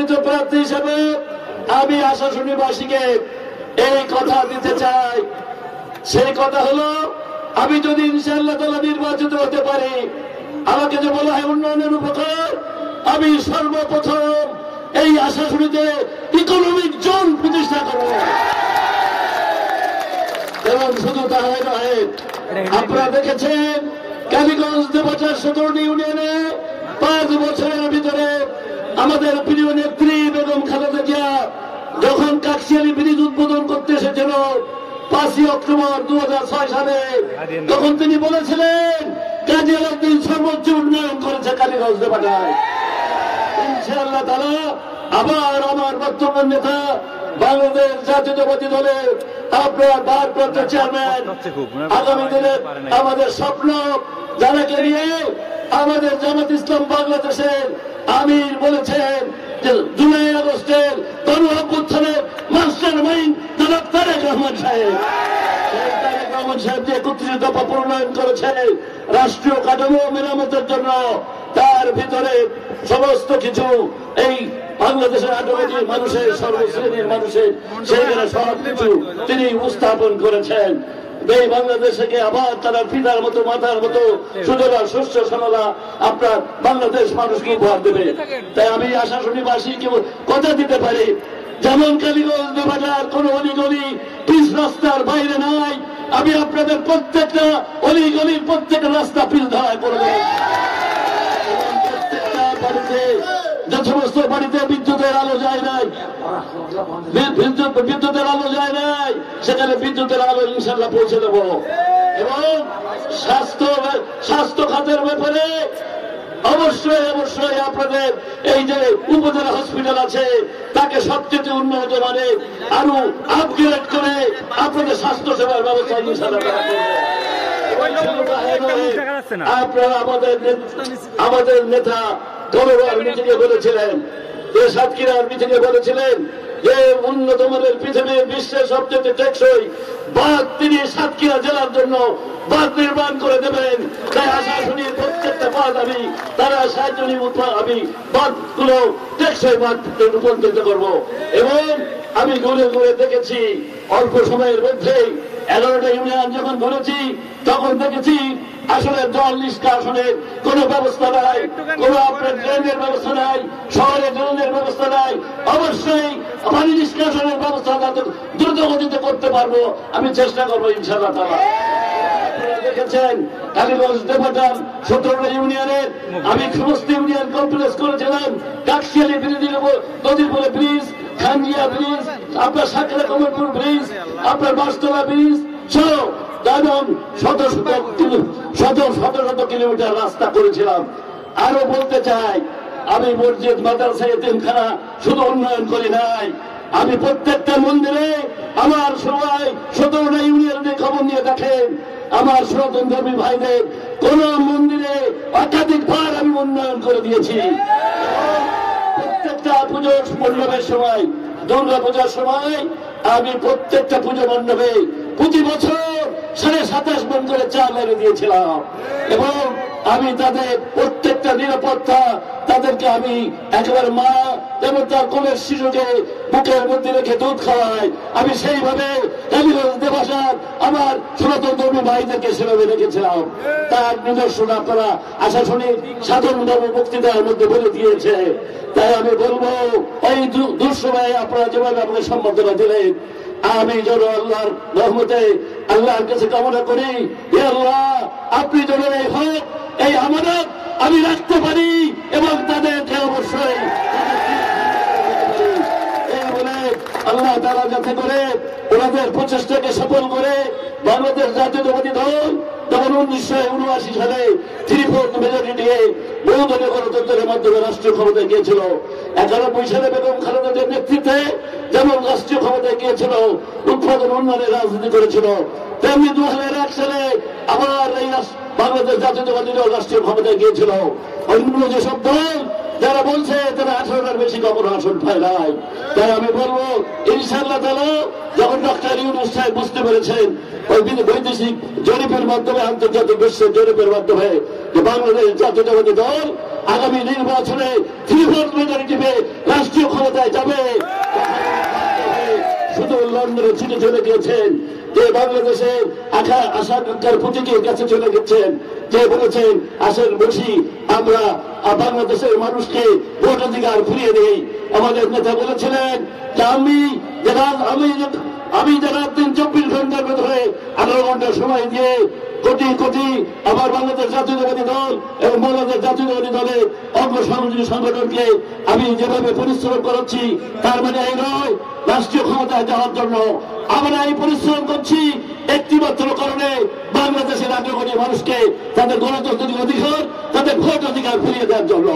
মনোনীত প্রার্থী হিসেবে আমি আশাশুনিবাসীকে এই কথা দিতে চাই। সেই কথা হলো, আমি যদি ইনশাআল্লাহ তাআলা নির্বাচিত হতে পারি, আমাকে যে বলা হয় উন্নয়নের উপকার, আমি সর্বপ্রথম এই আশাশুনিতে ইকোনমিক জোন প্রতিষ্ঠা করব। এবং শুধু তাই নয়, আপনারা দেখেছেন কালীগঞ্জ দেবচার 17টি ইউনিয়নে 5 বছরের ভিতরে আমাদের প্রিয় নেত্রী বেগম খালেদা জিয়া যখন কাকশিয়ালী ব্রিজ উদ্বোধন করতে এসেছিল 5ই অক্টোবর 2006 সালে, তখন তিনি বলেছিলেন কাজী আলাউদ্দিন সর্বোচ্চ উন্নয়ন করেছে কালীগঞ্জ দেবচায়। ইনশাআল্লাহ তাআলা আবার আমার বর্তমান নেতা বাংলাদেশ জাতীয়তাবাদী দলের আপনার ভারপ্রাপ্ত চেয়ারম্যান, আগামী দিনে আমাদের স্বপ্ন যারাকে নিয়ে আমাদের জামাত ইসলাম বাংলাদেশের আমির বলেছেন যে জুলাই আগস্টের গণ অভ্যুত্থানের মাস্টার মাইন্ড জনাব তারেক রহমান সাহেব। তারেক রহমান সাহেব যে 31 দফা প্রণয়ন করেছে রাষ্ট্রীয় কাঠামো মেরামতের জন্য, তার ভিতরে সমস্ত কিছু এই বাংলাদেশের 18 কোটি মানুষের সর্বশ্রেণীর মানুষের সেইখানে সব কিছু তিনি উপস্থাপন করেছেন। এই বাংলাদেশকে আবার তার পিতার মতো মাতার মতো সুজলা শস্য শ্যামলা আপনার বাংলাদেশ মানুষকে উপহার দেবে। তাই আমি আশাশুনিবাসীকে কথা দিতে পারি, যেমন কালীগঞ্জ দেবচার কোন অলিগলি পিচ রাস্তার বাইরে নাই, আমি আপনাদের প্রত্যেকটা অলিগলির প্রত্যেকটা রাস্তা পিচ ধারায় করব। প্রত্যেকটা বাড়িতে যে সমস্ত বাড়িতে বিদ্যুতের আলো যায় নাই, বিদ্যুতের আলো যায় নাই, সেখানে বিদ্যুতের আলো ইনশাআল্লাহ পৌঁছে দেব। এবং স্বাস্থ্য খাতের ব্যাপারে অবশ্যই অবশ্যই আপনাদের এই যে উপজেলা হসপিটাল আছে তাকে সবচেয়ে উন্নত মানে আরো আপগ্রেড করে আপনাদের স্বাস্থ্য সেবার ব্যবস্থা ইনশাআল্লাহ করা হবে। আপনারা আমাদের নেতা গতবার মিটিংয়ে বলেছিলেন, যে সাতক্ষীরার মিটিংয়ে বলেছিলেন যে উন্নত মানের পৃথিবীর বিশ্বের সবচেয়ে টেকসই বাঁধ তিনি সাতক্ষীরা জেলার জন্য বাঁধ নির্মাণ করে দেবেন। তাই আশাশুনির প্রত্যেকটা বাঁধ আমি তারা সাহায্য আমি বাঁধগুলো টেকসই বাঁধ রূপান্তরিত করব। এবং আমি ঘুরে ঘুরে দেখেছি অল্প সময়ের মধ্যেই 11টা ইউনিয়ন যখন ঘুরেছি তখন দেখেছি আসলে জল নিষ্কাশনের কোন ব্যবস্থা নাই, কোন আপনার ড্রেনের ব্যবস্থা নাই, শহরে ড্রেনের ব্যবস্থা নাই। অবশ্যই পানি নিষ্কাশনের ব্যবস্থা দ্রুত গতিতে করতে পারবো, আমি চেষ্টা করবো ইনশাআল্লাহ তাআলা। আপনারা দেখেছেন কালীগঞ্জ দেবচার 17টা ইউনিয়নের আমি সমস্ত ইউনিয়ন কমপ্লেক্স করেছিলাম। কাকশিয়ালী ব্রিজের উপর নদীরপুরে ব্রিজ, খানজিয়া ব্রিজ, আপনার সাকরা কমলপুর ব্রিজ, আপনার বাসতলা ব্রিজ সহ শত শত কিলোমিটার রাস্তা করেছিলাম। আরো বলতে চাই, আমি মসজিদ মাদ্রাসা এতিমখানা শুধু উন্নয়ন করি নাই, আমি প্রত্যেকটা মন্দিরে আমার সবাই 17টা ইউনিয়নের খবর নিয়ে দেখেন, আমার সনাতন ধর্মী ভাইদের কোন মন্দিরে একাধিকবার আমি উন্নয়ন করে দিয়েছি। প্রত্যেকটা পুজোর মণ্ডপের সময়, দুর্গা পূজার সময় আমি প্রত্যেকটা পুজো মণ্ডপে প্রতি বছর 27.5 মণ করে চাল এনে দিয়েছিলাম। এবং আমি তাদের প্রত্যেকটা নিরাপত্তা তাদেরকে আমি একেবারে মা যেমন তার কোলের শিশুকে বুকের মধ্যে রেখে দুধ খাওয়াই, আমি সেইভাবে কালীগঞ্জ দেবচার আমার সনাতন ধর্মী ভাইদেরকে সেভাবে রেখেছিলাম। তার নিদর্শন আপনারা আশাশুনি সাধারণভাবে বক্তৃতার মধ্যে বলে দিয়েছে। তাই আমি বলবো ওই দুঃসময়ে আপনারা যেভাবে আমাকে সম্বর্ধনা দিলেন, আমি যেন আল্লাহর রহমতে আল্লাহর কাছে কামনা করি, হে আল্লাহ আপনি যেন এই হক এই আমানত আমি রাখতে পারি এবং তাদেরকে অবশ্যই এই বলে আল্লাহ তাআলা যাতে করে ওনাদের প্রচেষ্টাকে সফল করে বাংলাদেশ জাতীয়তাবাদী দল তখন 1979 সালে 3/4 মেজরিটি নিয়ে বহুদলীয় গণতন্ত্রের মাধ্যমে রাষ্ট্রীয় ক্ষমতায় গিয়েছিল। 91 সালে বেগম খালেদা জিয়ার নেতৃত্বে যেমন রাষ্ট্রীয় ক্ষমতায় গিয়েছিল, উৎপাদন উন্নয়নের রাজনীতি করেছিল, তেমনি 2001 সালে আবার এই বাংলাদেশ জাতীয়তাবাদী দল রাষ্ট্রীয় ক্ষমতায় গিয়েছিল। অন্য যেসব দল যারা বলছে তারা 18টার বেশি কখনো আসন পায় নাই। তাই আমি বলবো ইনশাআল্লাহ তাআলা যখন ডক্টর ইউনূস সাহেব বুঝতে পেরেছেন ওই বৈদেশিক জরিপের মাধ্যমে, আন্তর্জাতিক বিশ্বের জরিপের মাধ্যমে যে বাংলাদেশ জাতীয়তাবাদী দল আগামী নির্বাচনে 3/4 মেজরিটি পেয়ে রাষ্ট্রীয় ক্ষমতায় যাবে শুধু লন্ডনে ছুটে চলে গিয়েছেন, যে বাংলাদেশের আশা আকাঙ্ক্ষার প্রতীকের কাছে চলে গেছেন, যে বলেছেন আসেন বসি আমরা বাংলাদেশের মানুষকে ভোটাধিকার ফিরিয়ে দিই। আমাদের নেতা বলেছিলেন যে আমি যারা 24 ঘন্টার ভেতরে 18 ঘন্টা সময় দিয়ে কোটি কোটি আমার বাংলাদেশ জাতীয়তাবাদী দল এবং বাংলাদেশ জাতীয়তাবাদী দলের অঙ্গ সহযোগী সংগঠনকে আমি যেভাবে পরিশ্রম করাচ্ছি, তার মানে এই নয় রাষ্ট্রীয় ক্ষমতায় যাওয়ার জন্য। আমরা এই পরিশ্রম করছি একটিমাত্র কারণে, বাংলাদেশের 18 কোটি মানুষকে তাদের গণতান্ত্রিক অধিকার, তাদের ভোট অধিকার ফিরিয়ে দেওয়ার জন্য।